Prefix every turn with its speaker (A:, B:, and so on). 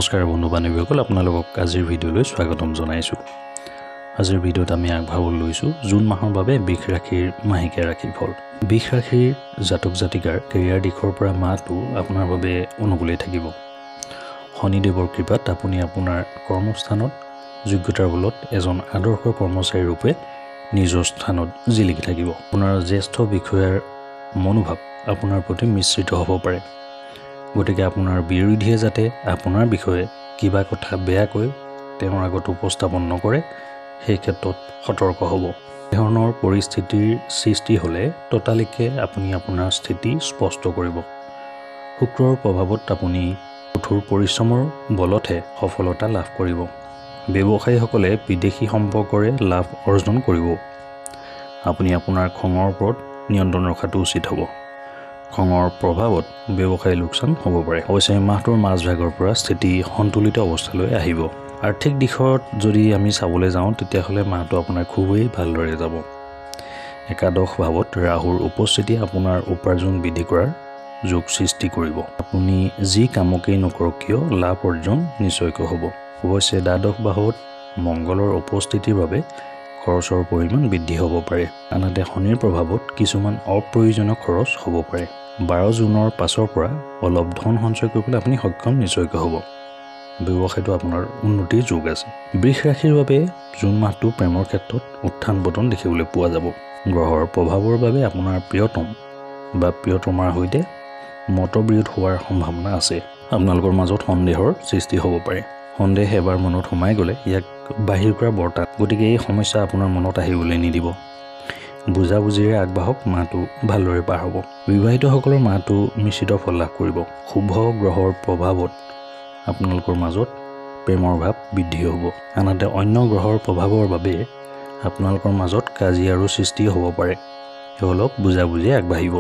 A: নমস্কাৰ বন্ধু বান্ধৱীসকল, আপোনালোকক আজিৰ ভিডিঅ'লৈ স্বাগতম জনাইছোঁ। আজিৰ ভিডিঅ'ত আমি আগভাগ লৈছোঁ জুন মাহৰ বাবে বৃষ ৰাশিৰ মাহেকীয়া ৰাশিফল। বৃষ ৰাশিৰ জাতক জাতিকাৰ কেৰিয়াৰ দিশৰ পৰা মাহটো আপোনাৰ বাবে অনুকূলেই থাকিব। শনিদেৱৰ কৃপাত আপুনি আপোনাৰ কৰ্মস্থানত যোগ্যতাৰ বলত এজন আদৰ্শ কৰ্মচাৰী ৰূপে নিজৰ স্থানত জিলিকি থাকিব। আপোনাৰ জ্যেষ্ঠ বিষয়াৰ মনোভাৱ আপোনাৰ প্ৰতি মিশ্ৰিত হ'ব পাৰে, গতিকে আপোনাৰ বিৰোধীয়ে যাতে আপোনাৰ বিষয়ে কিবা কথা বেয়াকৈ তেওঁৰ আগত উপস্থাপন নকৰে, সেই ক্ষেত্ৰত সতৰ্ক হ'ব। ধৰণৰ পৰিস্থিতিৰ সৃষ্টি হ'লে ততালিকে আপুনি আপোনাৰ স্থিতি স্পষ্ট কৰিব। শুক্ৰৰ প্ৰভাৱত আপুনি কঠোৰ পৰিশ্ৰমৰ বলতহে সফলতা লাভ কৰিব। ব্যৱসায়ীসকলে বিদেশী সম্পৰ্কৰে লাভ অৰ্জন কৰিব। আপুনি আপোনাৰ খঙৰ ওপৰত নিয়ন্ত্ৰণ ৰখাটো উচিত হ'ব। খঙৰ প্ৰভাৱত ব্যৱসায়ী লোকচান হ'ব পাৰে। অৱশ্যে মাহটোৰ মাজভাগৰ পৰা স্থিতি সন্তুলিত অৱস্থালৈ আহিব। আৰ্থিক দিশত যদি আমি চাবলৈ যাওঁ, তেতিয়াহ'লে মাহটো আপোনাৰ খুবেই ভালদৰে যাব। একাদশ ভাৱত ৰাহুৰ উপস্থিতি আপোনাৰ উপাৰ্জন বৃদ্ধি কৰাৰ যোগ সৃষ্টি কৰিব। আপুনি যি কামকেই নকৰক কিয় লাভ অৰ্জন নিশ্চয়কৈ হ'ব। অৱশ্যে দ্বাদশ ভাৱত মংগলৰ উপস্থিতিৰ বাবে খৰচৰ পৰিমাণ বৃদ্ধি হ'ব পাৰে। আনহাতে শনিৰ প্ৰভাৱত কিছুমান অপ্ৰয়োজনীয় খৰচ হ'ব পাৰে। 12 জুনৰ পাছৰ পৰা অলপ ধন সঞ্চয় কৰিবলৈ আপুনি সক্ষম নিশ্চয়কৈ হ'ব। ব্যৱসায়টো আপোনাৰ উন্নতিৰ যোগ আছে। বৃষ ৰাশিৰ বাবে জুন মাহটো প্ৰেমৰ ক্ষেত্ৰত উত্থান পতন দেখিবলৈ পোৱা যাব। গ্ৰহৰ প্ৰভাৱৰ বাবে আপোনাৰ প্ৰিয়তম বা প্ৰিয়তমাৰ সৈতে মতবিৰোধ হোৱাৰ সম্ভাৱনা আছে। আপোনালোকৰ মাজত সন্দেহৰ সৃষ্টি হ'ব পাৰে। সন্দেহ এবাৰ মনত সোমাই গ'লে ইয়াক বাহিৰ কৰা বৰ টান, গতিকে এই সমস্যা আপোনাৰ মনত আহিবলৈ নিদিব। বুজাবুজিৰে আগবাঢ়ক, মাহটো ভালদৰে পাৰ হ'ব। বিবাহিতসকলৰ মাহটো মিশ্ৰিত ফল লাভ কৰিব। শুভ গ্ৰহৰ প্ৰভাৱত আপোনালোকৰ মাজত প্ৰেমৰ ভাৱ বৃদ্ধি হ'ব। আনহাতে অন্য গ্ৰহৰ প্ৰভাৱৰ বাবে আপোনালোকৰ মাজত কাজিয়াৰো সৃষ্টি হ'ব পাৰে। অলপ বুজাবুজি আগবাঢ়িব।